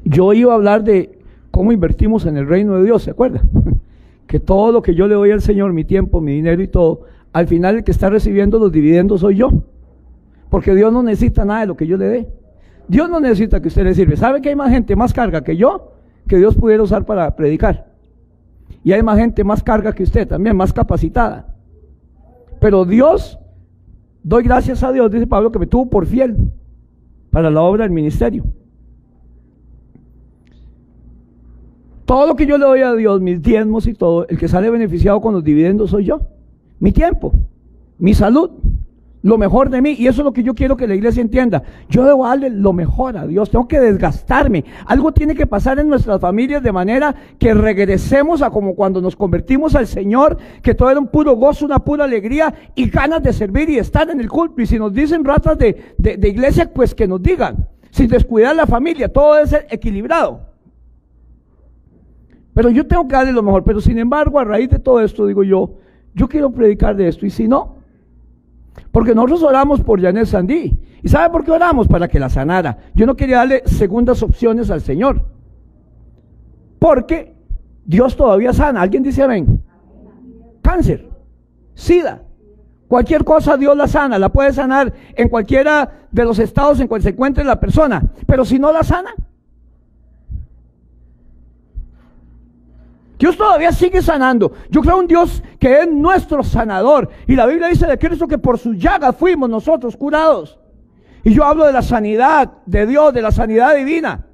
yo iba a hablar de cómo invertimos en el reino de Dios, ¿se acuerda? Que todo lo que yo le doy al Señor, mi tiempo, mi dinero y todo, al final el que está recibiendo los dividendos soy yo, porque Dios no necesita nada de lo que yo le dé. Dios no necesita que usted le sirva. ¿Sabe que hay más gente más carga que yo, que Dios pudiera usar para predicar? Y hay más gente más carga que usted también, más capacitada. Pero Dios, doy gracias a Dios, dice Pablo, que me tuvo por fiel para la obra del ministerio. Todo lo que yo le doy a Dios, mis diezmos y todo, el que sale beneficiado con los dividendos soy yo. Mi tiempo, mi salud, lo mejor de mí. Y eso es lo que yo quiero que la iglesia entienda. Yo debo darle lo mejor a Dios, tengo que desgastarme. Algo tiene que pasar en nuestras familias de manera que regresemos a como cuando nos convertimos al Señor, que todo era un puro gozo, una pura alegría y ganas de servir y estar en el culto. Y si nos dicen ratas de iglesia, pues que nos digan, sin descuidar la familia, todo debe ser equilibrado. Pero yo tengo que darle lo mejor. Pero sin embargo, a raíz de todo esto, digo yo quiero predicar de esto. Y si no, porque nosotros oramos por Janet Sandí. ¿Y sabe por qué oramos? Para que la sanara. Yo no quería darle segundas opciones al Señor, porque Dios todavía sana. ¿Alguien dice amén? Cáncer, SIDA, cualquier cosa Dios la sana. La puede sanar en cualquiera de los estados en cual se encuentre la persona. Pero si no la sana, Dios todavía sigue sanando. Yo creo en un Dios que es nuestro sanador. Y la Biblia dice de Cristo que por sus llagas fuimos nosotros curados. Y yo hablo de la sanidad de Dios, de la sanidad divina.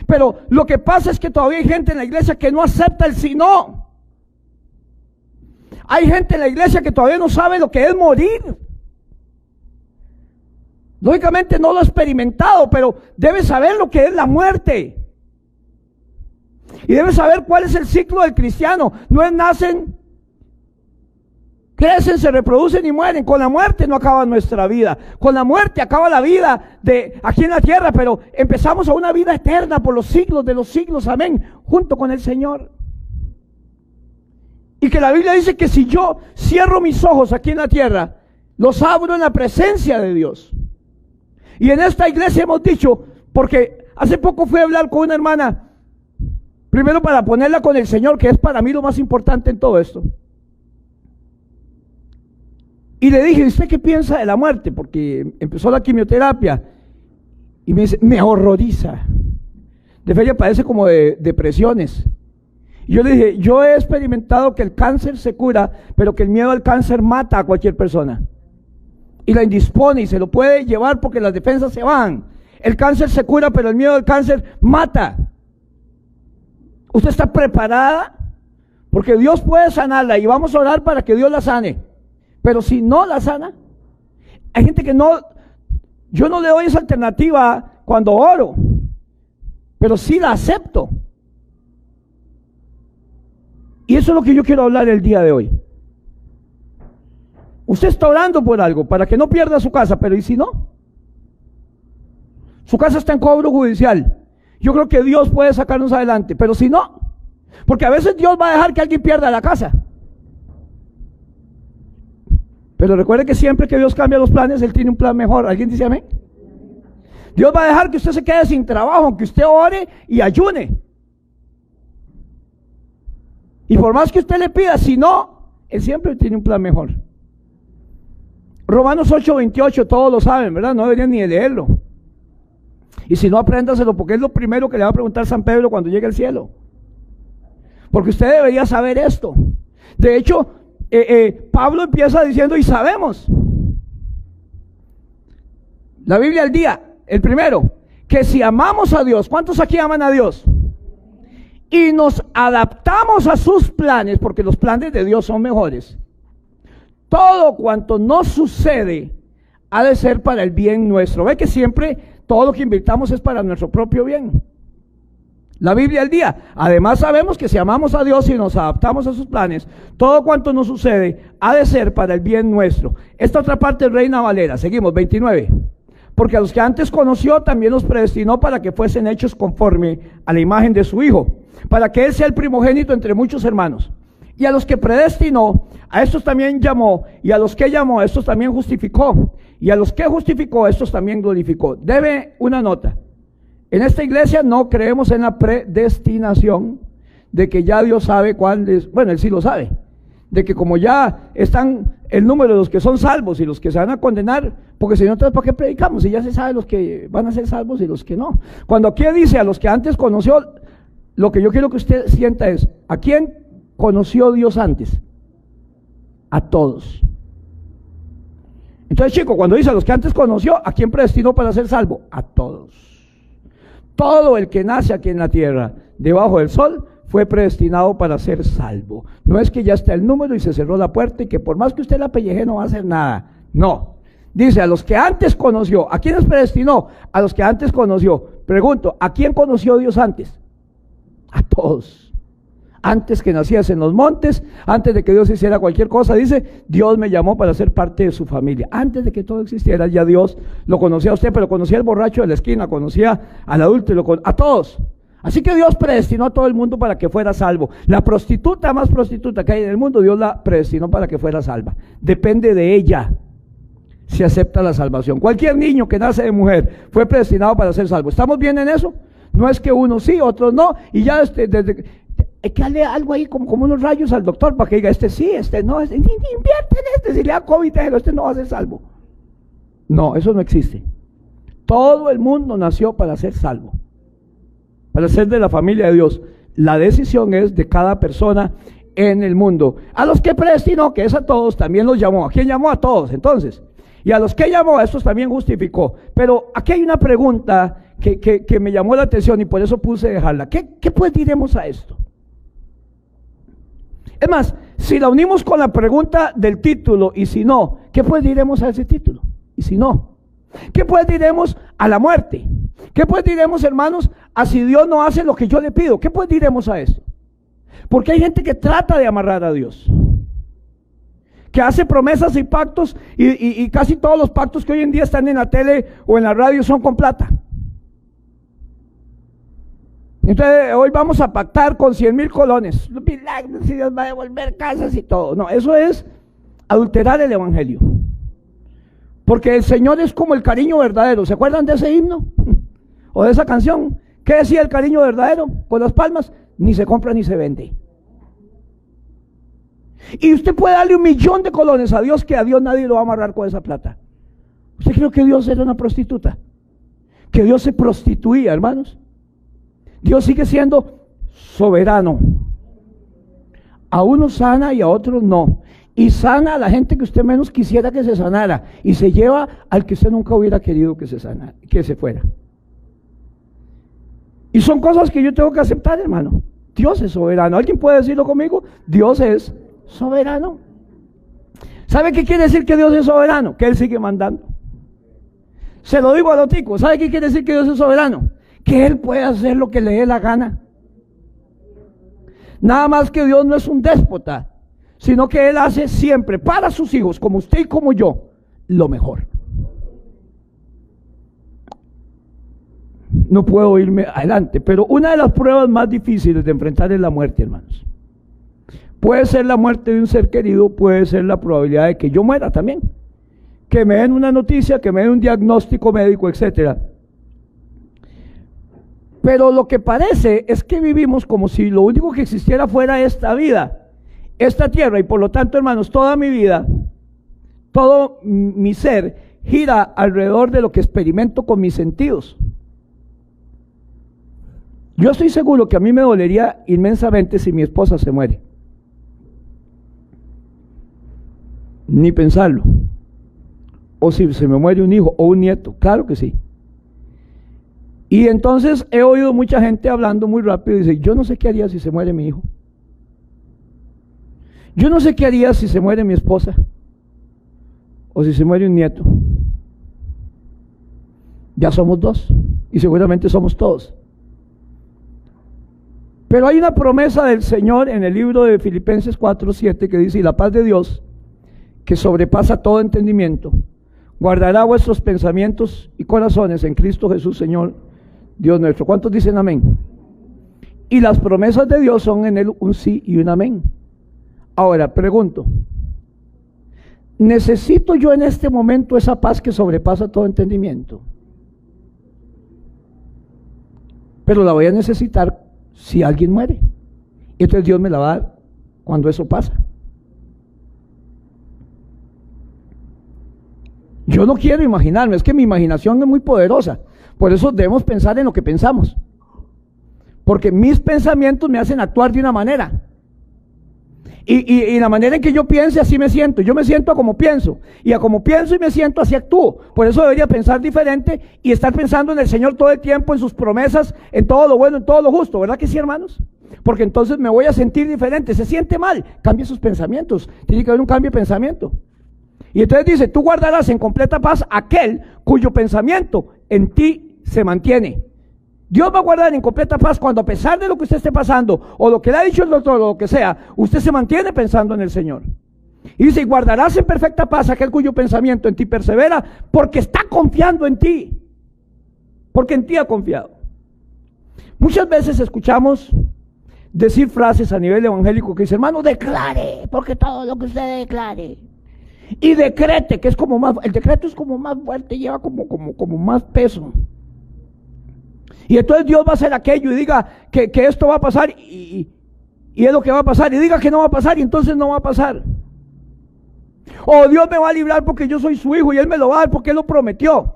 Pero lo que pasa es que todavía hay gente en la iglesia que no acepta el sí no. Hay gente en la iglesia que todavía no sabe lo que es morir. Lógicamente no lo ha experimentado, pero debe saber lo que es la muerte. Y debe saber cuál es el ciclo del cristiano. No es nacen, crecen, se reproducen y mueren. Con la muerte no acaba nuestra vida. Con la muerte acaba la vida de aquí en la tierra, pero empezamos a una vida eterna por los siglos de los siglos, amén, junto con el Señor. Y que la Biblia dice que si yo cierro mis ojos aquí en la tierra, los abro en la presencia de Dios. Y en esta iglesia hemos dicho, porque hace poco fui a hablar con una hermana, primero para ponerla con el Señor, que es para mí lo más importante en todo esto. Y le dije, ¿usted qué piensa de la muerte? Porque empezó la quimioterapia. Y me dice, me horroriza. De hecho, ella padece como de depresiones. Y yo le dije, yo he experimentado que el cáncer se cura, pero que el miedo al cáncer mata a cualquier persona. Y la indispone y se lo puede llevar porque las defensas se van. El cáncer se cura, pero el miedo al cáncer mata. ¿Usted está preparada? Porque Dios puede sanarla y vamos a orar para que Dios la sane. Pero si no la sana, hay gente que no, yo no le doy esa alternativa cuando oro, pero sí la acepto. Y eso es lo que yo quiero hablar el día de hoy. Usted está orando por algo para que no pierda su casa, pero ¿y si no? Su casa está en cobro judicial. Yo creo que Dios puede sacarnos adelante, pero si no, porque a veces Dios va a dejar que alguien pierda la casa. Pero recuerde que siempre que Dios cambia los planes, Él tiene un plan mejor. ¿Alguien dice amén? Dios va a dejar que usted se quede sin trabajo, aunque usted ore y ayune. Y por más que usted le pida, si no, Él siempre tiene un plan mejor. Romanos 8:28, todos lo saben, ¿verdad? No deberían ni de leerlo. Y si no, apréndaselo, porque es lo primero que le va a preguntar San Pedro cuando llegue al cielo. Porque usted debería saber esto. De hecho, Pablo empieza diciendo, y sabemos. La Biblia al día, el primero, que si amamos a Dios, ¿cuántos aquí aman a Dios? Y nos adaptamos a sus planes, porque los planes de Dios son mejores. Todo cuanto nos sucede ha de ser para el bien nuestro. Ve que siempre todo lo que invirtamos es para nuestro propio bien. La Biblia al día. Además sabemos que si amamos a Dios y nos adaptamos a sus planes, todo cuanto nos sucede ha de ser para el bien nuestro. Esta otra parte es Reina Valera. Seguimos, 29. Porque a los que antes conoció también los predestinó para que fuesen hechos conforme a la imagen de su Hijo, para que Él sea el primogénito entre muchos hermanos. Y a los que predestinó, a estos también llamó, y a los que llamó, a estos también justificó, y a los que justificó, a estos también glorificó. Debe una nota. En esta iglesia no creemos en la predestinación, de que ya Dios sabe cuándo es, bueno, Él sí lo sabe, de que como ya están el número de los que son salvos y los que se van a condenar, porque si no, entonces ¿para qué predicamos? Si ya se sabe los que van a ser salvos y los que no. Cuando aquí dice a los que antes conoció, lo que yo quiero que usted sienta es, ¿a quién conoció Dios antes? A todos. Entonces, chico, cuando dice a los que antes conoció, ¿a quién predestinó para ser salvo? A todos. Todo el que nace aquí en la tierra, debajo del sol, fue predestinado para ser salvo. No es que ya está el número y se cerró la puerta y que por más que usted la pelleje no va a hacer nada. No. Dice, a los que antes conoció. ¿A quiénes predestinó? A los que antes conoció. Pregunto, ¿a quién conoció Dios antes? A todos. Antes que nacías en los montes, antes de que Dios hiciera cualquier cosa, dice, Dios me llamó para ser parte de su familia. Antes de que todo existiera, ya Dios lo conocía a usted, pero conocía al borracho de la esquina, conocía al adulto, a todos. Así que Dios predestinó a todo el mundo para que fuera salvo. La prostituta más prostituta que hay en el mundo, Dios la predestinó para que fuera salva. Depende de ella si acepta la salvación. Cualquier niño que nace de mujer fue predestinado para ser salvo. ¿Estamos bien en eso? No es que unos sí, otros no, y ya hay que darle algo ahí como unos rayos al doctor para que diga, este sí, este no, invierte en si le da COVID, este no va a ser salvo. No, eso no existe. Todo el mundo nació para ser salvo, para ser de la familia de Dios. La decisión es de cada persona en el mundo. A los que predestinó, que es a todos, también los llamó. ¿A quién llamó? A todos, entonces. Y a los que llamó, a estos también justificó. Pero aquí hay una pregunta que me llamó la atención y por eso puse dejarla. ¿Qué pues diremos a esto? Es más, si la unimos con la pregunta del título, y si no, ¿qué pues diremos a ese título? Y si no, ¿qué pues diremos a la muerte? ¿Qué pues diremos, hermanos, a si Dios no hace lo que yo le pido? ¿Qué pues diremos a eso? Porque hay gente que trata de amarrar a Dios, que hace promesas y pactos, y casi todos los pactos que hoy en día están en la tele o en la radio son con plata. Entonces hoy vamos a pactar con 100,000 colones, los milagros, si Dios va a devolver casas y todo. No, eso es adulterar el evangelio, porque el Señor es como el cariño verdadero. ¿Se acuerdan de ese himno? O de esa canción. ¿Qué decía el cariño verdadero? Con las palmas, ni se compra ni se vende. Y usted puede darle 1,000,000 de colones a Dios, que a Dios nadie lo va a amarrar con esa plata. ¿Usted cree que Dios era una prostituta? ¿Que Dios se prostituía, hermanos? Dios sigue siendo soberano. A unos sana y a otros no. Y sana a la gente que usted menos quisiera que se sanara, y se lleva al que usted nunca hubiera querido que se sanara, que se fuera. Y son cosas que yo tengo que aceptar, hermano. Dios es soberano. ¿Alguien puede decirlo conmigo? Dios es soberano. ¿Sabe qué quiere decir que Dios es soberano? Que Él sigue mandando. Se lo digo a los ticos. ¿Sabe qué quiere decir que Dios es soberano? Que Él puede hacer lo que le dé la gana. Nada más que Dios no es un déspota, sino que Él hace siempre para sus hijos, como usted y como yo, lo mejor. No puedo irme adelante, pero una de las pruebas más difíciles de enfrentar es la muerte, hermanos. Puede ser la muerte de un ser querido, puede ser la probabilidad de que yo muera también, que me den una noticia, que me den un diagnóstico médico, etcétera. Pero lo que parece es que vivimos como si lo único que existiera fuera esta vida, esta tierra, y por lo tanto, hermanos, toda mi vida, todo mi ser gira alrededor de lo que experimento con mis sentidos. Yo estoy seguro que a mí me dolería inmensamente si mi esposa se muere. Ni pensarlo. O si se me muere un hijo o un nieto, claro que sí. Y entonces he oído mucha gente hablando muy rápido y dice, yo no sé qué haría si se muere mi hijo. Yo no sé qué haría si se muere mi esposa o si se muere un nieto. Ya somos dos y seguramente somos todos. Pero hay una promesa del Señor en el libro de Filipenses 4:7 que dice, y la paz de Dios, que sobrepasa todo entendimiento, guardará vuestros pensamientos y corazones en Cristo Jesús, Señor Dios nuestro. ¿Cuántos dicen amén? Y las promesas de Dios son en Él un sí y un amén. Ahora, pregunto, ¿necesito yo en este momento esa paz que sobrepasa todo entendimiento? pero la voy a necesitar si alguien muere. Y entonces Dios me la va a dar cuando eso pasa. Yo no quiero imaginarme, es que mi imaginación es muy poderosa. Por eso debemos pensar en lo que pensamos. Porque mis pensamientos me hacen actuar de una manera. Y la manera en que yo piense, así me siento. Yo me siento a como pienso. Y a como pienso y me siento, así actúo. Por eso debería pensar diferente y estar pensando en el Señor todo el tiempo, en sus promesas, en todo lo bueno, en todo lo justo. ¿Verdad que sí, hermanos? Porque entonces me voy a sentir diferente. Se siente mal, cambie sus pensamientos. Tiene que haber un cambio de pensamiento. Y entonces dice, tú guardarás en completa paz aquel cuyo pensamiento en ti se mantiene. Dios va a guardar en completa paz cuando, a pesar de lo que usted esté pasando, o lo que le ha dicho el doctor, o lo que sea, usted se mantiene pensando en el Señor. Y dice, y guardarás en perfecta paz aquel cuyo pensamiento en ti persevera, porque está confiando en ti. Porque en ti ha confiado. Muchas veces escuchamos decir frases a nivel evangélico que dice, hermano, declare, porque todo lo que usted declare. Y decrete, que es como más, el decreto es como más fuerte, lleva como más peso. Y entonces Dios va a hacer aquello y diga que esto va a pasar y es lo que va a pasar, y diga que no va a pasar y entonces no va a pasar. O Dios me va a librar porque yo soy su hijo y Él me lo va a dar porque Él lo prometió.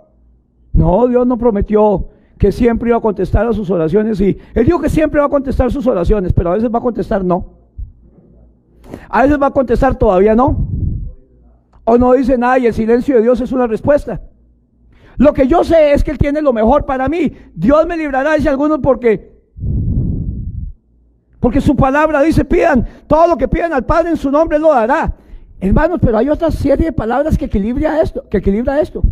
No, Dios no prometió que siempre iba a contestar a sus oraciones, y Él dijo que siempre va a contestar sus oraciones, pero a veces va a contestar no. A veces va a contestar todavía no. O no dice nada y el silencio de Dios es una respuesta. Lo que yo sé es que Él tiene lo mejor para mí. Dios me librará, dice algunos, porque su palabra dice, pidan todo lo que pidan al Padre en su nombre, Él lo dará. Hermanos, pero hay otra serie de palabras que equilibra esto.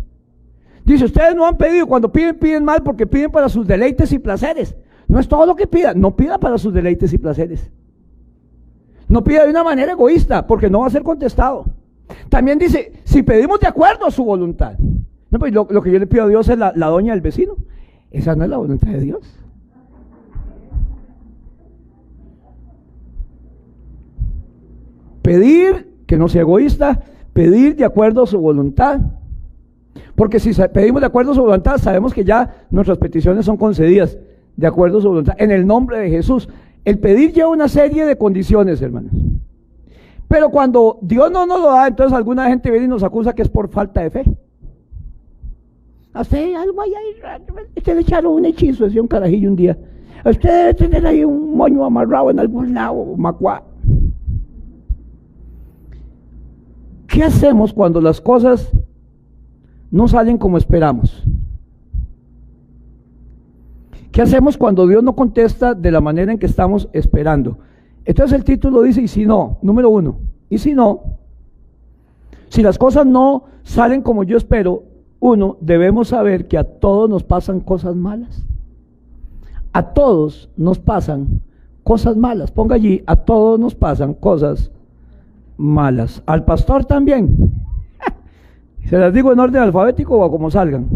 Dice, ustedes no han pedido, cuando piden mal porque piden para sus deleites y placeres. No es todo lo que pidan, no pida para sus deleites y placeres. No pida de una manera egoísta, porque no va a ser contestado. También dice, si pedimos de acuerdo a su voluntad. No, pues lo que yo le pido a Dios es la doña del vecino. Esa no es la voluntad de Dios. Pedir, que no sea egoísta, pedir de acuerdo a su voluntad. Porque si pedimos de acuerdo a su voluntad, sabemos que ya nuestras peticiones son concedidas de acuerdo a su voluntad. En el nombre de Jesús. El pedir lleva una serie de condiciones, hermanos. Pero cuando Dios no nos lo da, entonces alguna gente viene y nos acusa que es por falta de fe. A usted algo ahí, usted le echaron un hechizo, decía un carajillo un día. A usted debe tener ahí un moño amarrado en algún lado, macuá. ¿Qué hacemos cuando las cosas no salen como esperamos? ¿Qué hacemos cuando Dios no contesta de la manera en que estamos esperando? Entonces el título dice, ¿y si no? Número 1, ¿y si no? Si las cosas no salen como yo espero, 1, debemos saber que a todos nos pasan cosas malas. A todos nos pasan cosas malas. Ponga allí, a todos nos pasan cosas malas. Al pastor también. ¿Se las digo en orden alfabético o a como salgan?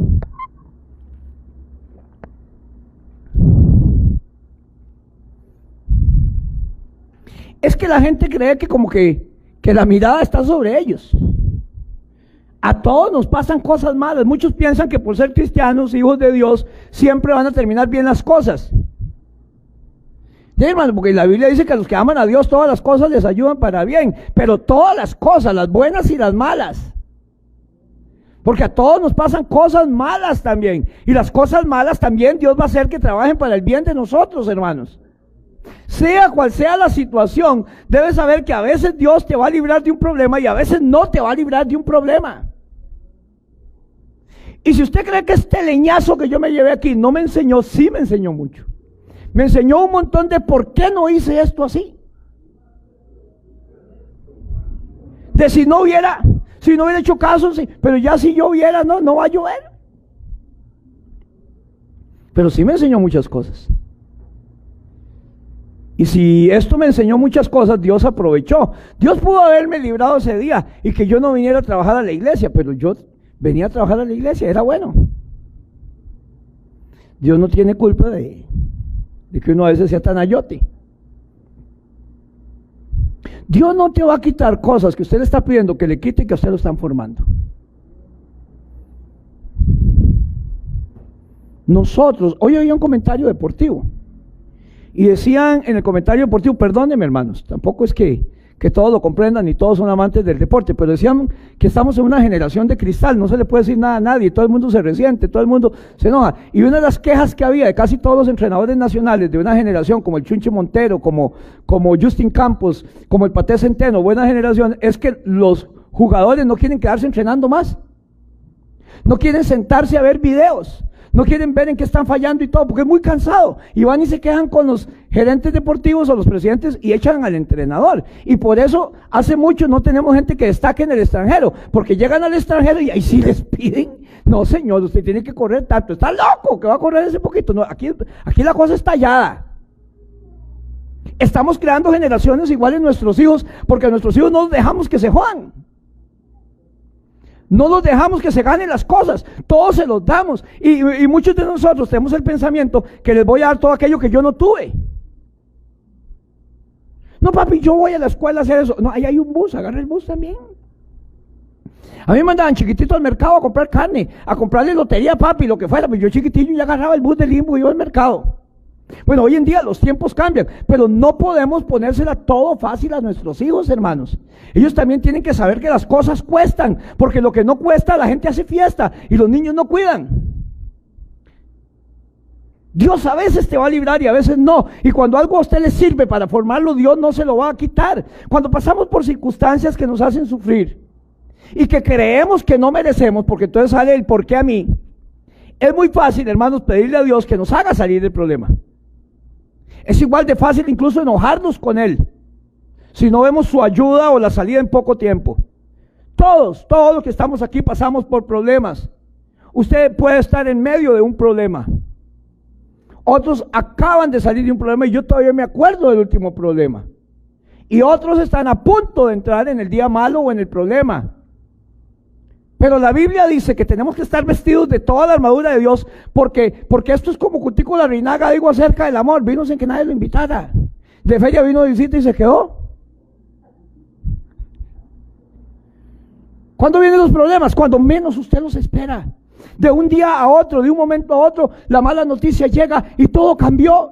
Es que la gente cree que como que la mirada está sobre ellos. A todos nos pasan cosas malas. Muchos piensan que por ser cristianos, hijos de Dios, siempre van a terminar bien las cosas. Sí, hermano, porque la Biblia dice que a los que aman a Dios todas las cosas les ayudan para bien, pero todas las cosas, las buenas y las malas. Porque a todos nos pasan cosas malas también. Y las cosas malas también Dios va a hacer que trabajen para el bien de nosotros, hermanos. Sea cual sea la situación, debes saber que a veces Dios te va a librar de un problema y a veces no te va a librar de un problema. Y si usted cree que este leñazo que yo me llevé aquí no me enseñó, sí me enseñó mucho. Me enseñó un montón de por qué no hice esto así. De si no hubiera hecho caso, sí, pero ya si lloviera, no va a llover. Pero sí me enseñó muchas cosas. Y si esto me enseñó muchas cosas, Dios aprovechó. Dios pudo haberme librado ese día y que yo no viniera a trabajar a la iglesia, pero yo venía a trabajar a la iglesia, era bueno. Dios no tiene culpa de que uno a veces sea tan ayote. Dios no te va a quitar cosas que usted le está pidiendo que le quite y que a usted lo están formando. Nosotros, hoy había un comentario deportivo y decían en el comentario deportivo, perdónenme hermanos, tampoco es que todos lo comprendan y todos son amantes del deporte, pero decían que estamos en una generación de cristal, no se le puede decir nada a nadie, todo el mundo se resiente, todo el mundo se enoja. Y una de las quejas que había de casi todos los entrenadores nacionales de una generación como el Chunche Montero, como Justin Campos, como el Paté Centeno, buena generación, es que los jugadores no quieren quedarse entrenando más, no quieren sentarse a ver videos, no quieren ver en qué están fallando y todo, porque es muy cansado. Y van y se quejan con los gerentes deportivos o los presidentes y echan al entrenador. Y por eso hace mucho no tenemos gente que destaque en el extranjero, porque llegan al extranjero y ahí sí les piden, no señor, usted tiene que correr tanto, está loco que va a correr ese poquito. No, aquí la cosa está tallada. Estamos creando generaciones iguales nuestros hijos, porque a nuestros hijos no los dejamos que se jodan. No los dejamos que se ganen las cosas, todos se los damos. Y muchos de nosotros tenemos el pensamiento que les voy a dar todo aquello que yo no tuve. No, papi, yo voy a la escuela a hacer eso. No, ahí hay un bus, agarra el bus también. A mí me mandaban chiquitito al mercado a comprar carne, a comprarle lotería, papi, lo que fuera. Pues yo chiquitillo ya agarraba el bus del Limbo y iba al mercado. Bueno, hoy en día los tiempos cambian, pero no podemos ponérsela todo fácil a nuestros hijos, hermanos. Ellos también tienen que saber que las cosas cuestan, porque lo que no cuesta la gente hace fiesta y los niños no cuidan. Dios a veces te va a librar y a veces no, y cuando algo a usted le sirve para formarlo, Dios no se lo va a quitar. Cuando pasamos por circunstancias que nos hacen sufrir y que creemos que no merecemos, porque entonces sale el por qué a mí, es muy fácil, hermanos, pedirle a Dios que nos haga salir del problema. Es igual de fácil incluso enojarnos con Él si no vemos su ayuda o la salida en poco tiempo. Todos los que estamos aquí pasamos por problemas. Usted puede estar en medio de un problema. Otros acaban de salir de un problema y yo todavía me acuerdo del último problema. Y otros están a punto de entrar en el día malo o en el problema. Pero la Biblia dice que tenemos que estar vestidos de toda la armadura de Dios, porque esto es como Cutico la Reinaga, digo, acerca del amor. Vino sin que nadie lo invitara. De feria vino de visita y se quedó. ¿Cuándo vienen los problemas? Cuando menos usted los espera. De un día a otro, de un momento a otro, la mala noticia llega y todo cambió.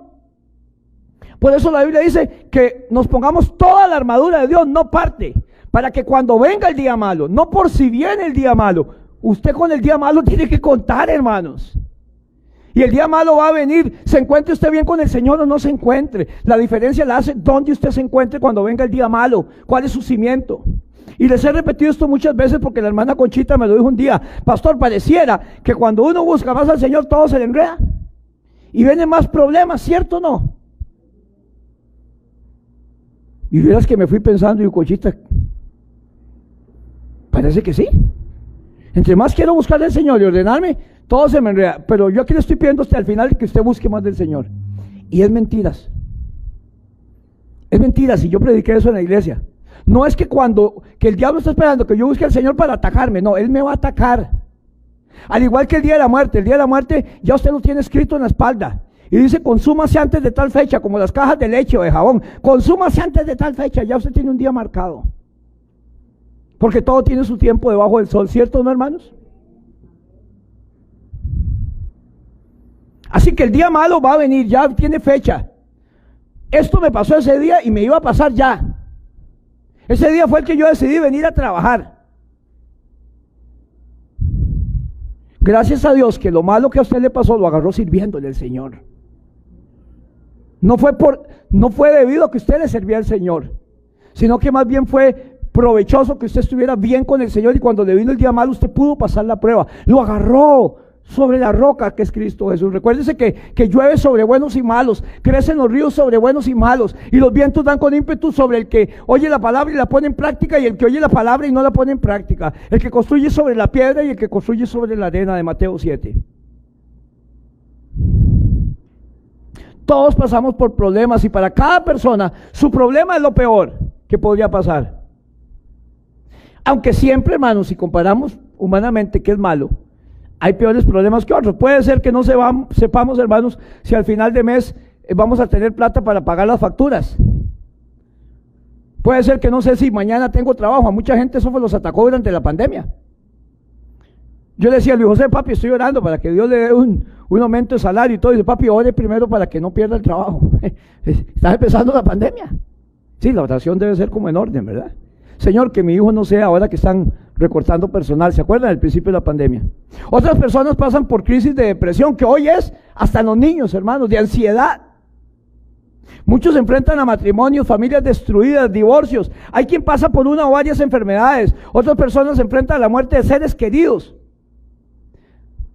Por eso la Biblia dice que nos pongamos toda la armadura de Dios, no parte. Para que cuando venga el día malo, no por si viene el día malo, usted con el día malo tiene que contar, hermanos. Y el día malo va a venir, se encuentre usted bien con el Señor o no se encuentre. La diferencia la hace dónde usted se encuentre cuando venga el día malo, cuál es su cimiento. Y les he repetido esto muchas veces porque la hermana Conchita me lo dijo un día: pastor, pareciera que cuando uno busca más al Señor todo se le enreda y vienen más problemas, ¿cierto o no? Y verás que me fui pensando y Conchita, parece que sí. Entre más quiero buscar al Señor y ordenarme, todo se me enreda. Pero yo aquí le estoy pidiendo a usted al final que usted busque más del Señor. Y es mentiras. Es mentiras, y yo prediqué eso en la iglesia. No es que el diablo está esperando que yo busque al Señor para atacarme. No, Él me va a atacar. Al igual que el día de la muerte ya usted lo tiene escrito en la espalda. Y dice: consúmase antes de tal fecha, como las cajas de leche o de jabón. Consúmase antes de tal fecha, ya usted tiene un día marcado. Porque todo tiene su tiempo debajo del sol, ¿cierto o no, hermanos? Así que el día malo va a venir, ya tiene fecha. Esto me pasó ese día y me iba a pasar ya. Ese día fue el que yo decidí venir a trabajar. Gracias a Dios que lo malo que a usted le pasó lo agarró sirviéndole al Señor. No fue debido a que usted le servía al Señor, sino que más bien fue provechoso que usted estuviera bien con el Señor, y cuando le vino el día malo usted pudo pasar la prueba. Lo agarró sobre la roca que es Cristo Jesús. Recuérdese que llueve sobre buenos y malos, crecen los ríos sobre buenos y malos, y los vientos dan con ímpetu sobre el que oye la palabra y la pone en práctica, y el que oye la palabra y no la pone en práctica, el que construye sobre la piedra y el que construye sobre la arena, de Mateo 7. Todos pasamos por problemas, y para cada persona su problema es lo peor que podría pasar. Aunque siempre, hermanos, si comparamos humanamente qué es malo, hay peores problemas que otros. Puede ser que no sepamos, hermanos, si al final de mes vamos a tener plata para pagar las facturas. Puede ser que no sé si mañana tengo trabajo. A mucha gente eso los atacó durante la pandemia. Yo le decía a Luis José, papi, estoy orando para que Dios le dé un aumento de salario y todo. Y dice, papi, ore primero para que no pierda el trabajo. Está empezando la pandemia. Sí, la oración debe ser como en orden, ¿verdad? Señor, que mi hijo no sea ahora que están recortando personal. ¿Se acuerdan del principio de la pandemia? Otras personas pasan por crisis de depresión, que hoy es hasta en los niños, hermanos, de ansiedad. Muchos se enfrentan a matrimonios, familias destruidas, divorcios. Hay quien pasa por una o varias enfermedades. Otras personas se enfrentan a la muerte de seres queridos,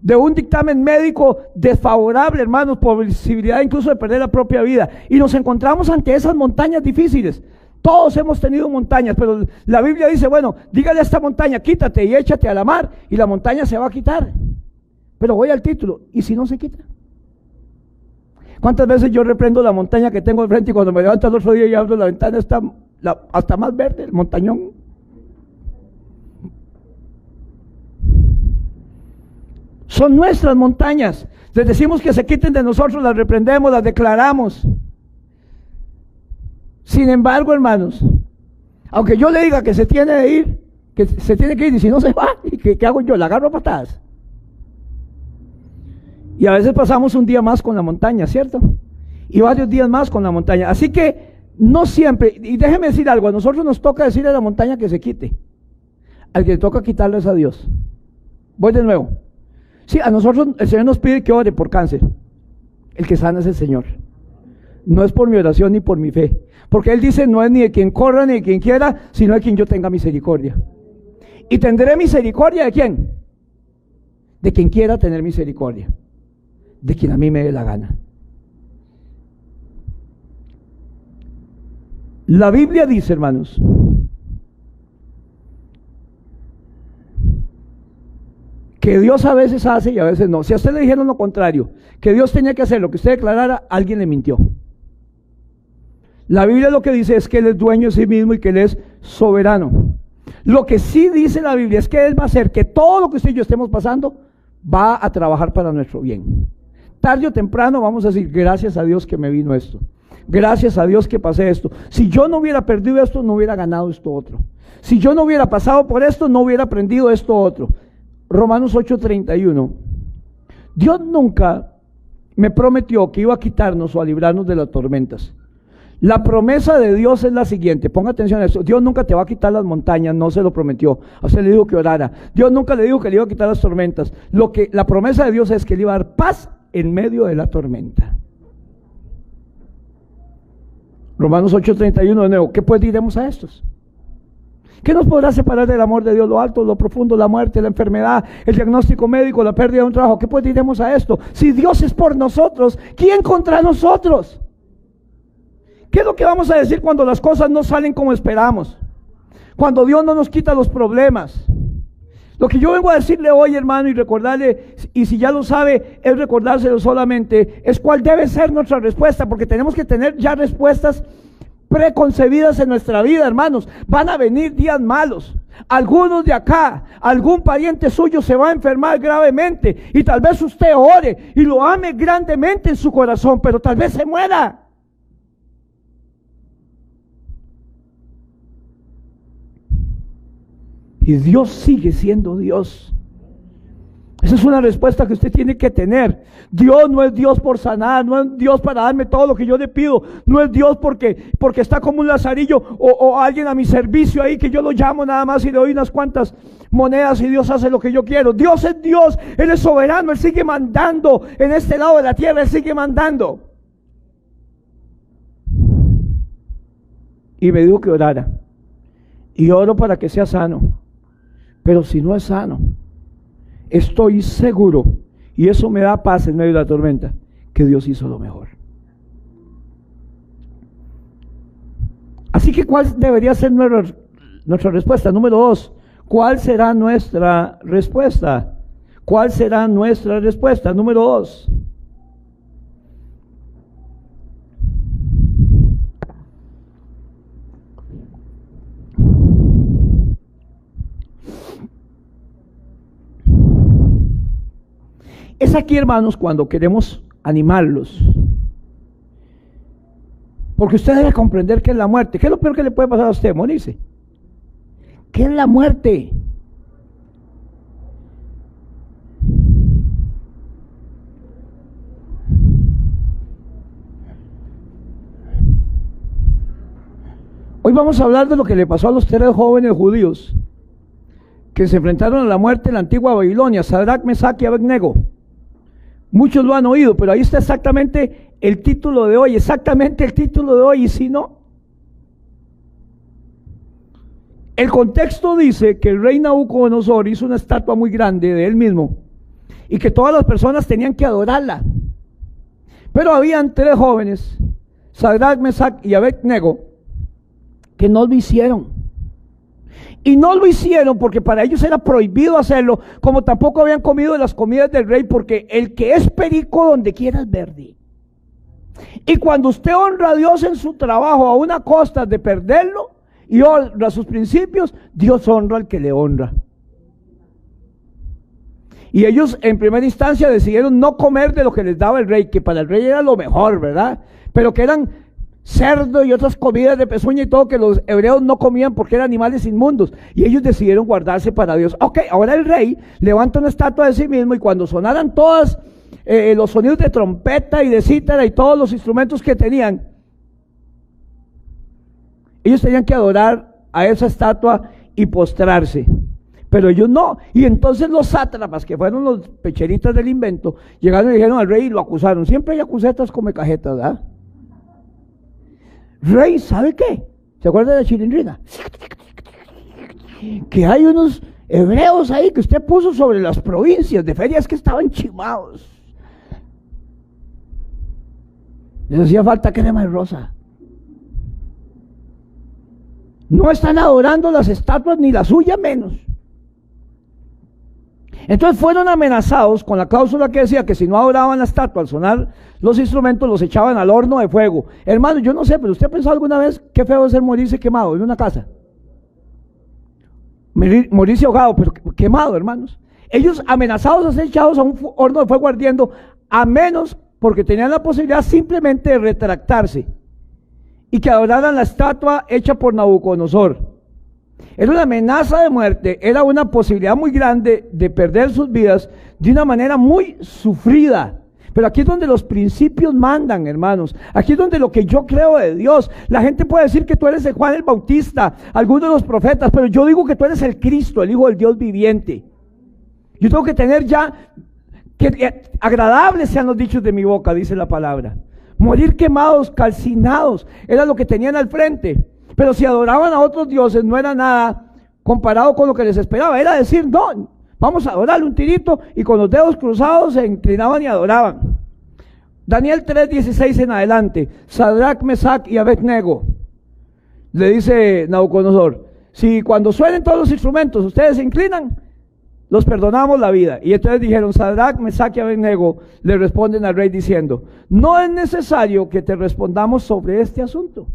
de un dictamen médico desfavorable, hermanos, posibilidad incluso de perder la propia vida. Y nos encontramos ante esas montañas difíciles. Todos hemos tenido montañas, pero la Biblia dice, bueno, dígale a esta montaña, quítate y échate a la mar, y la montaña se va a quitar. Pero voy al título, ¿y si no se quita? ¿Cuántas veces yo reprendo la montaña que tengo al frente y cuando me levanto el otro día y abro la ventana está hasta más verde el montañón? Son nuestras montañas. Les decimos que se quiten de nosotros, las reprendemos, las declaramos. Sin embargo, hermanos, aunque yo le diga que se tiene que ir, y si no se va, ¿qué hago yo? La agarro a patadas. Y a veces pasamos un día más con la montaña, ¿cierto? Y varios días más con la montaña. Así que no siempre, y déjeme decir algo, a nosotros nos toca decirle a la montaña que se quite. Al que le toca quitarle es a Dios. Voy de nuevo. Sí, a nosotros el Señor nos pide que ore por cáncer. El que sana es el Señor. No es por mi oración ni por mi fe. Porque Él dice, no es ni de quien corra ni de quien quiera, sino de quien yo tenga misericordia. ¿Y tendré misericordia de quién? De quien quiera tener misericordia. De quien a mí me dé la gana. La Biblia dice, hermanos, que Dios a veces hace y a veces no. Si a usted le dijeron lo contrario, que Dios tenía que hacer lo que usted declarara, alguien le mintió. La Biblia lo que dice es que Él es dueño de sí mismo y que Él es soberano. Lo que sí dice la Biblia es que Él va a hacer que todo lo que usted y yo estemos pasando va a trabajar para nuestro bien. Tarde o temprano vamos a decir, gracias a Dios que me vino esto. Gracias a Dios que pasé esto. Si yo no hubiera perdido esto, no hubiera ganado esto otro. Si yo no hubiera pasado por esto, no hubiera aprendido esto otro. Romanos 8:31. Dios nunca me prometió que iba a quitarnos o a librarnos de las tormentas. La promesa de Dios es la siguiente, ponga atención a esto. Dios nunca te va a quitar las montañas, no se lo prometió. A usted le dijo que orara. Dios nunca le dijo que le iba a quitar las tormentas. La promesa de Dios es que le iba a dar paz en medio de la tormenta. Romanos 8:31 de nuevo. ¿Qué pues diremos a estos? ¿Qué nos podrá separar del amor de Dios? Lo alto, lo profundo, la muerte, la enfermedad, el diagnóstico médico, la pérdida de un trabajo. ¿Qué pues diremos a esto? Si Dios es por nosotros, ¿quién contra nosotros? ¿Qué es lo que vamos a decir cuando las cosas no salen como esperamos? Cuando Dios no nos quita los problemas. Lo que yo vengo a decirle hoy, hermano, y recordarle, y si ya lo sabe, es recordárselo solamente, es cuál debe ser nuestra respuesta, porque tenemos que tener ya respuestas preconcebidas en nuestra vida, hermanos. Van a venir días malos. Algunos de acá, algún pariente suyo se va a enfermar gravemente, y tal vez usted ore y lo ame grandemente en su corazón, pero tal vez se muera. Y Dios sigue siendo Dios. Esa es una respuesta que usted tiene que tener. Dios no es Dios por sanar, no es Dios para darme todo lo que yo le pido, no es Dios porque está como un lazarillo o alguien a mi servicio ahí que yo lo llamo nada más y le doy unas cuantas monedas y Dios hace lo que yo quiero. Dios es Dios, Él es soberano, Él sigue mandando en este lado de la tierra, Él sigue mandando. Y me dijo que orara, y oro para que sea sano. Pero si no es sano, estoy seguro, y eso me da paz en medio de la tormenta, que Dios hizo lo mejor. Así que ¿cuál debería ser nuestra respuesta? Número 2, ¿cuál será nuestra respuesta? ¿Cuál será nuestra respuesta? Número 2. Es aquí, hermanos, cuando queremos animarlos. Porque usted debe comprender qué es la muerte. ¿Qué es lo peor que le puede pasar a usted? Morirse. ¿Qué es la muerte? vamos a hablar de lo que le pasó a los 3 jóvenes judíos que se enfrentaron a la muerte en la antigua Babilonia, Sadrach, Mesach y Abednego. Muchos lo han oído, pero ahí está exactamente el título de hoy, y si no, el contexto dice que el rey Nabucodonosor hizo una estatua muy grande de él mismo y que todas las personas tenían que adorarla. Pero habían 3 jóvenes, Sadrach, Mesach y Abednego, que no lo hicieron. Y no lo hicieron porque para ellos era prohibido hacerlo, como tampoco habían comido de las comidas del rey, porque el que es perico donde quiera es verde. Y cuando usted honra a Dios en su trabajo, a una costa de perderlo, y honra sus principios, Dios honra al que le honra. Y ellos en primera instancia decidieron no comer de lo que les daba el rey, que para el rey era lo mejor, ¿verdad? Pero que eran cerdo y otras comidas de pezuña y todo que los hebreos no comían porque eran animales inmundos, y ellos decidieron guardarse para Dios. Ok, ahora el rey levanta una estatua de sí mismo, y cuando sonaran todas los sonidos de trompeta y de cítara y todos los instrumentos que tenían, ellos tenían que adorar a esa estatua y postrarse, pero ellos no. Y entonces los sátrapas, que fueron los pecheritas del invento, llegaron y dijeron al rey y lo acusaron. Siempre hay acusetas come cajetas, ¿verdad? Rey, ¿sabe qué? ¿Se acuerda de la chilindrina? Que hay unos hebreos ahí que usted puso sobre las provincias de ferias que estaban chimados. Les hacía falta crema de rosa. No están adorando las estatuas, ni la suya menos. Entonces fueron amenazados con la cláusula que decía que si no adoraban la estatua al sonar los instrumentos, los echaban al horno de fuego. Hermano, yo no sé, pero ¿usted ha pensado alguna vez qué feo es ser morirse quemado en una casa? Morirse ahogado, pero quemado, hermanos. Ellos amenazados a ser echados a un horno de fuego ardiendo, a menos porque tenían la posibilidad simplemente de retractarse y que adoraran la estatua hecha por Nabucodonosor. Era una amenaza de muerte, era una posibilidad muy grande de perder sus vidas de una manera muy sufrida. Pero aquí es donde los principios mandan, hermanos. Aquí es donde lo que yo creo de Dios. La gente puede decir que tú eres el Juan el Bautista, algunos de los profetas, pero yo digo que tú eres el Cristo, el Hijo del Dios viviente. Yo tengo que tener ya, que agradables sean los dichos de mi boca, dice la palabra. Morir quemados, calcinados, era lo que tenían al frente. Pero si adoraban a otros dioses, no era nada comparado con lo que les esperaba. Era decir, no, vamos a adorarle un tirito, y con los dedos cruzados se inclinaban y adoraban. Daniel 3:16 en adelante, Sadrach, Mesach y Abednego, le dice Nabucodonosor, si cuando suenen todos los instrumentos ustedes se inclinan, los perdonamos la vida. Y entonces dijeron, Sadrach, Mesach y Abednego le responden al rey diciendo, no es necesario que te respondamos sobre este asunto.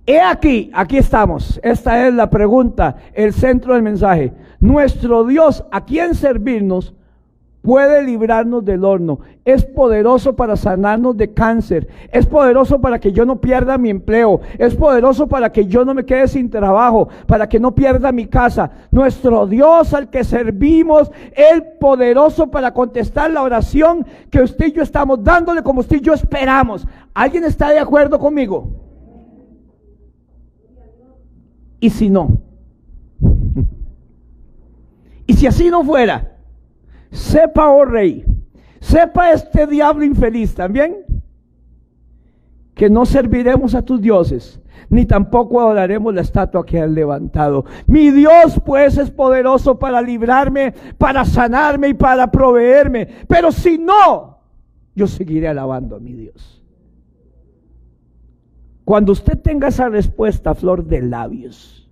He aquí estamos. Esta es la pregunta, el centro del mensaje. Nuestro Dios, a quien servirnos, puede librarnos del horno. Es poderoso para sanarnos de cáncer. Es poderoso para que yo no pierda mi empleo. Es poderoso para que yo no me quede sin trabajo, para que no pierda mi casa. Nuestro Dios al que servimos es poderoso para contestar la oración que usted y yo estamos dándole, como usted y yo esperamos. ¿Alguien está de acuerdo conmigo? ¿Y si no? Y si así no fuera, sepa, oh rey, sepa este diablo infeliz también, que no serviremos a tus dioses, ni tampoco adoraremos la estatua que has levantado. Mi Dios pues es poderoso para librarme, para sanarme y para proveerme. Pero si no, yo seguiré alabando a mi Dios. Cuando usted tenga esa respuesta, flor de labios,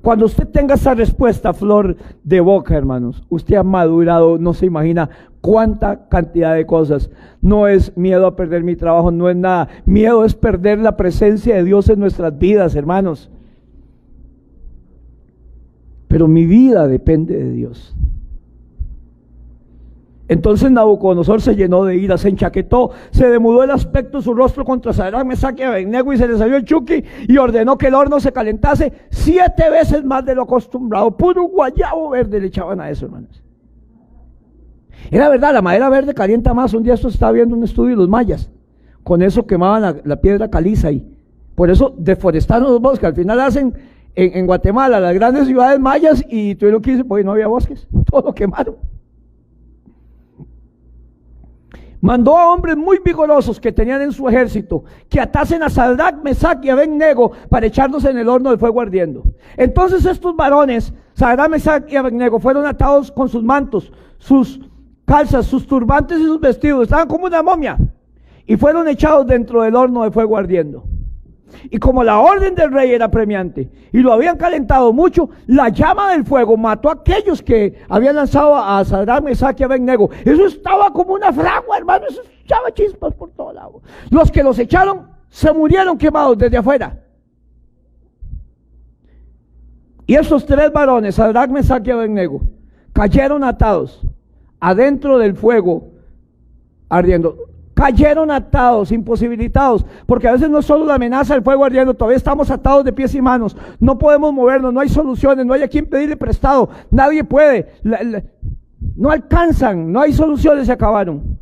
cuando usted tenga esa respuesta, flor de boca, hermanos, usted ha madurado, no se imagina cuánta cantidad de cosas. No es miedo a perder mi trabajo, no es nada. Miedo es perder la presencia de Dios en nuestras vidas, hermanos. Pero mi vida depende de Dios. Entonces Nabucodonosor se llenó de ira, se enchaquetó, se demudó el aspecto de su rostro contra Sadrach, Mesach y Abednego, y se le salió el chuqui, y ordenó que el horno se calentase 7 veces más de lo acostumbrado. Puro guayabo verde le echaban a eso, hermanos. Era verdad, la madera verde calienta más. Un día esto estaba viendo un estudio de los mayas, con eso quemaban la piedra caliza y Por eso deforestaron los bosques. Al final hacen en Guatemala las grandes ciudades mayas y tuvieron que irse porque no había bosques. Todo lo quemaron. Mandó a hombres muy vigorosos que tenían en su ejército que atasen a Sadrach, Mesach y Abednego para echarlos en el horno de fuego ardiendo. Entonces estos varones, Sadrach, Mesach y Abednego, fueron atados con sus mantos, sus calzas, sus turbantes y sus vestidos. Estaban como una momia y fueron echados dentro del horno de fuego ardiendo. Y como la orden del rey era premiante y lo habían calentado mucho, la llama del fuego mató a aquellos que habían lanzado a Sadrach, Mesach y Abednego. Eso estaba como una fragua, hermano, eso echaba chispas por todo lado. Los que los echaron se murieron quemados desde afuera. Y esos tres varones, Sadrach, Mesach y Abednego, cayeron atados adentro del fuego ardiendo. Cayeron atados, imposibilitados, porque a veces no es solo la amenaza del fuego ardiendo, todavía estamos atados de pies y manos, no podemos movernos, no hay soluciones, no hay a quien pedirle prestado, nadie puede, no alcanzan, no hay soluciones, se acabaron.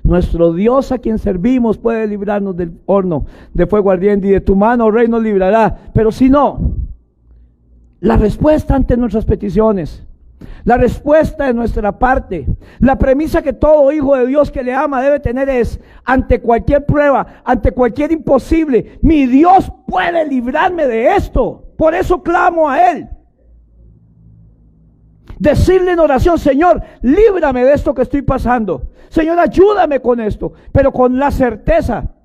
Nuestro Dios a quien servimos puede librarnos del horno de fuego ardiente y de tu mano, oh Rey, nos librará. Pero si no, la respuesta ante nuestras peticiones, la respuesta de nuestra parte, la premisa que todo hijo de Dios que le ama debe tener es: ante cualquier prueba, ante cualquier imposible, mi Dios puede librarme de esto. Por eso clamo a Él. Decirle en oración: Señor, líbrame de esto que estoy pasando. Señor, ayúdame con esto, pero con la certeza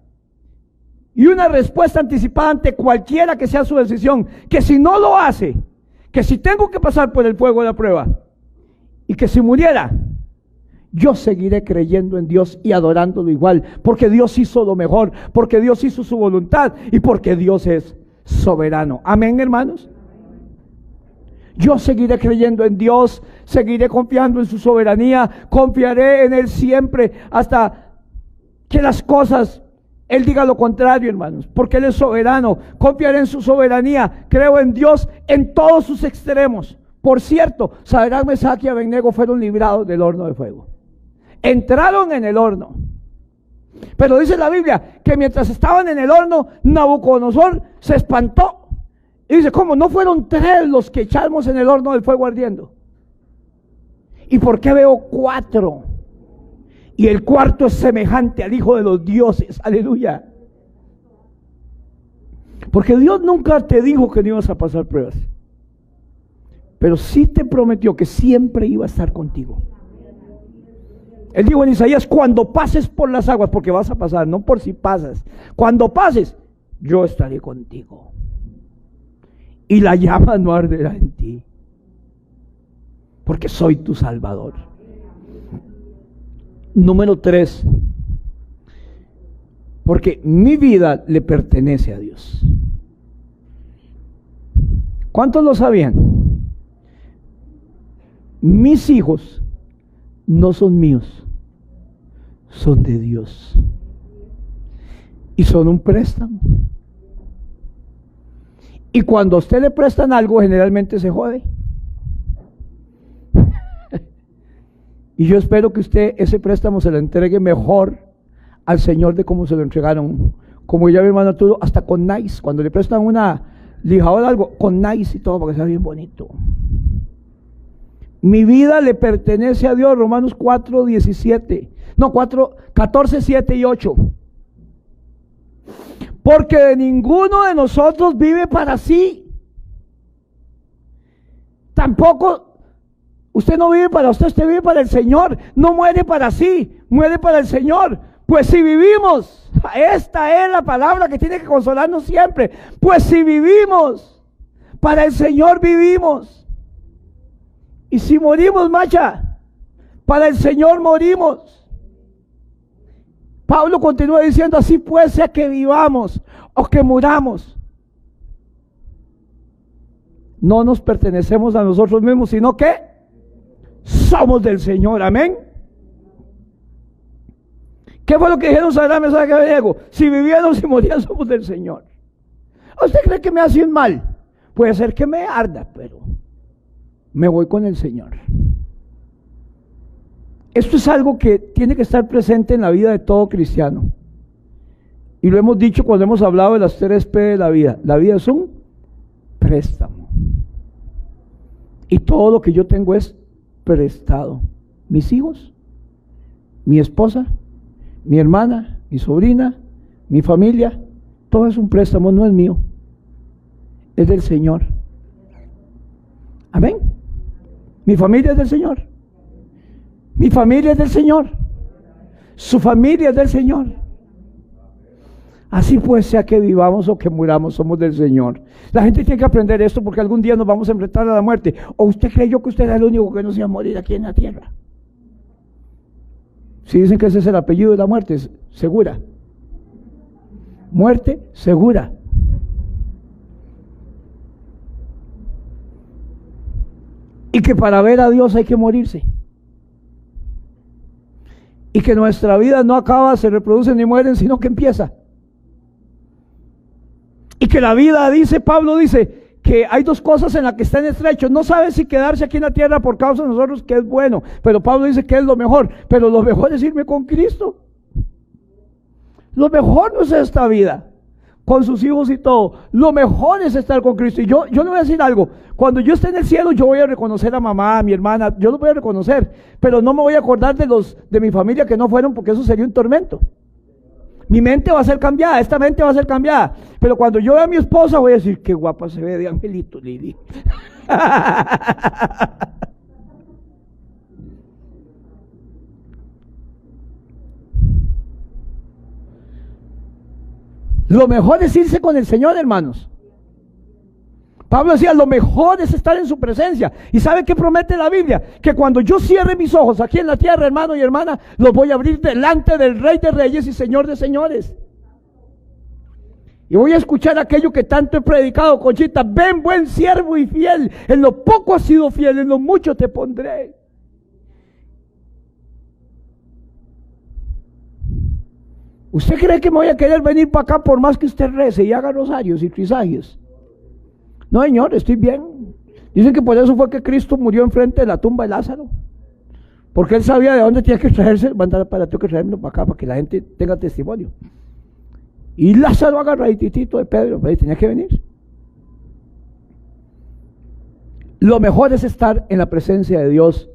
y una respuesta anticipada ante cualquiera que sea su decisión, que si no lo hace, que si tengo que pasar por el fuego de la prueba y que si muriera, yo seguiré creyendo en Dios y adorándolo igual, porque Dios hizo lo mejor, porque Dios hizo su voluntad y porque Dios es soberano. Amén, hermanos. Yo seguiré creyendo en Dios, seguiré confiando en su soberanía, confiaré en Él siempre hasta que las cosas Él diga lo contrario, hermanos, porque Él es soberano. Confiaré en su soberanía, creo en Dios en todos sus extremos. Por cierto, Sadrach, Mesach y Abednego fueron librados del horno de fuego. Entraron en el horno. Pero dice la Biblia que mientras estaban en el horno, Nabucodonosor se espantó. Y dice: ¿cómo? ¿No fueron tres los que echamos en el horno del fuego ardiendo? ¿Y por qué veo cuatro? Y el cuarto es semejante al Hijo de los dioses. Aleluya. Porque Dios nunca te dijo que no ibas a pasar pruebas, pero sí te prometió que siempre iba a estar contigo. Él dijo en Isaías: cuando pases por las aguas, porque vas a pasar, no por si pasas, cuando pases, yo estaré contigo. Y la llama no arderá en ti, porque soy tu Salvador. Número 3, porque mi vida le pertenece a Dios. ¿Cuántos lo sabían? Mis hijos no son míos, son de Dios. Y son un préstamo. Y cuando a usted le prestan algo, generalmente se jode. Y yo espero que usted ese préstamo se lo entregue mejor al Señor de cómo se lo entregaron. Como ya mi hermano Arturo, hasta con nice. Cuando le prestan una lijadora o algo, con nice y todo, para que sea bien bonito. Mi vida le pertenece a Dios. Romanos 14, 7 y 8. Porque de ninguno de nosotros vive para sí. Tampoco usted no vive para usted, usted vive para el Señor. No muere para sí, muere para el Señor. Pues si vivimos, esta es la palabra que tiene que consolarnos siempre. Pues si vivimos, para el Señor vivimos. Y si morimos, macha, para el Señor morimos. Pablo continúa diciendo: así pues, sea que vivamos o que muramos, no nos pertenecemos a nosotros mismos, sino que somos del Señor. Amén. ¿Qué fue lo que dijeron Sadrach, Mesach y Abednego? Si vivieron, si morían, somos del Señor. ¿Usted cree que me hace un mal? Puede ser que me arda, pero me voy con el Señor. Esto es algo que tiene que estar presente en la vida de todo cristiano. Y lo hemos dicho cuando hemos hablado de las 3P de la vida. La vida es un préstamo. Y todo lo que yo tengo es prestado. Mis hijos, mi esposa, mi hermana, mi sobrina, mi familia, todo es un préstamo, no es mío, es del Señor. Amén. Mi familia es del Señor. Mi familia es del Señor. Su familia es del Señor. Así pues, sea que vivamos o que muramos, somos del Señor. La gente tiene que aprender esto porque algún día nos vamos a enfrentar a la muerte. ¿O usted creyó que usted era el único que no se iba a morir aquí en la tierra? Si dicen que ese es el apellido de la muerte, es segura. Muerte segura. Y que para ver a Dios hay que morirse. Y que nuestra vida no acaba, se reproducen ni mueren, sino que empieza. Y que la vida, dice Pablo, dice que hay dos cosas en las que están estrechos. No sabe si quedarse aquí en la tierra por causa de nosotros, que es bueno. Pero Pablo dice que es lo mejor. Pero lo mejor es irme con Cristo. Lo mejor no es esta vida, con sus hijos y todo. Lo mejor es estar con Cristo. Y yo le voy a decir algo. Cuando yo esté en el cielo, yo voy a reconocer a mamá, a mi hermana. Yo los voy a reconocer. Pero no me voy a acordar de mi familia que no fueron, porque eso sería un tormento. Mi mente va a ser cambiada, esta mente va a ser cambiada. Pero cuando yo vea a mi esposa voy a decir, qué guapa se ve de angelito, Lili. Lo mejor es irse con el Señor, hermanos. Pablo decía, lo mejor es estar en su presencia. ¿Y sabe qué promete la Biblia? Que cuando yo cierre mis ojos aquí en la tierra, hermano y hermana, los voy a abrir delante del Rey de Reyes y Señor de Señores. Y voy a escuchar aquello que tanto he predicado, Conchita. Ven, buen siervo y fiel. En lo poco has sido fiel, en lo mucho te pondré. ¿Usted cree que me voy a querer venir para acá por más que usted rece y haga rosarios y trisagios? No, Señor, estoy bien. Dicen que por eso fue que Cristo murió enfrente de la tumba de Lázaro, porque él sabía de dónde tenía que traerse. Mandar para tengo que traerlo para acá para que la gente tenga testimonio. Y Lázaro agarraditito de Pedro, pero tenía que venir. Lo mejor es estar en la presencia de Dios.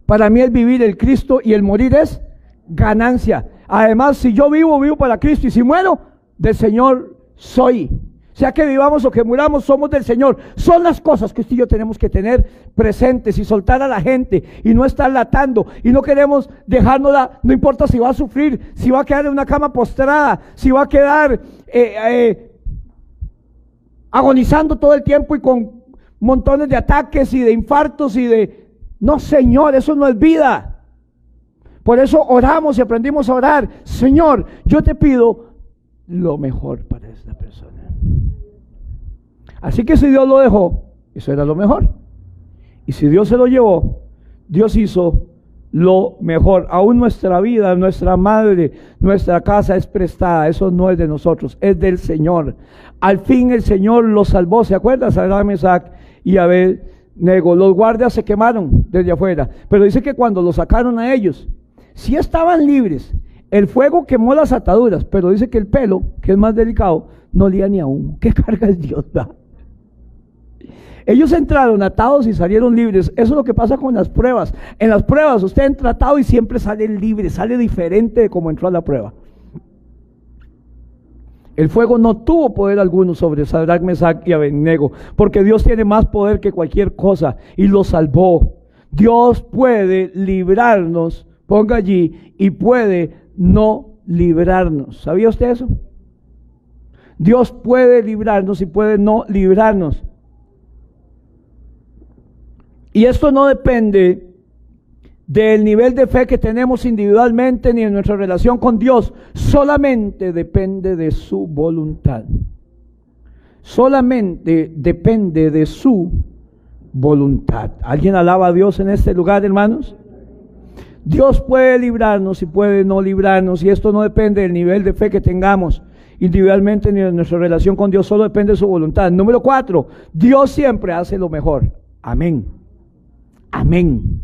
Para mí el vivir el Cristo y el morir es ganancia. Además, si yo vivo, vivo para Cristo, y si muero, del Señor soy. Sea que vivamos o que muramos, somos del Señor. Son las cosas que usted y yo tenemos que tener presentes y soltar a la gente y no estar latando. Y no queremos dejárnosla, no importa si va a sufrir, si va a quedar en una cama postrada, si va a quedar agonizando todo el tiempo y con montones de ataques y de infartos y de... No, Señor, eso no es vida. Por eso oramos y aprendimos a orar. Señor, yo te pido lo mejor para esta persona. Así que si Dios lo dejó, eso era lo mejor. Y si Dios se lo llevó, Dios hizo lo mejor. Aún nuestra vida, nuestra madre, nuestra casa es prestada. Eso no es de nosotros, es del Señor. Al fin el Señor los salvó. ¿Se acuerdan? Sadrach, Mesach y Abednego. Los guardias se quemaron desde afuera, pero dice que cuando los sacaron a ellos, sí estaban libres. El fuego quemó las ataduras, pero dice que el pelo, que es más delicado, no olía ni a humo. ¿Qué carga es Dios da? Ellos entraron atados y salieron libres. Eso es lo que pasa con las pruebas. En las pruebas usted entra atado y siempre sale libre, sale diferente de como entró a la prueba. El fuego no tuvo poder alguno sobre Sadrach, Mesach y Abednego, porque Dios tiene más poder que cualquier cosa y los salvó. Dios puede librarnos, ponga allí, y puede no librarnos. ¿Sabía usted eso? Dios puede librarnos y puede no librarnos. Y esto no depende del nivel de fe que tenemos individualmente ni de nuestra relación con Dios. Solamente depende de su voluntad. Solamente depende de su voluntad. ¿Alguien alaba a Dios en este lugar, hermanos? Dios puede librarnos y puede no librarnos, y esto no depende del nivel de fe que tengamos individualmente ni de nuestra relación con Dios, solo depende de su voluntad. Número 4, Dios siempre hace lo mejor. Amén. Amén.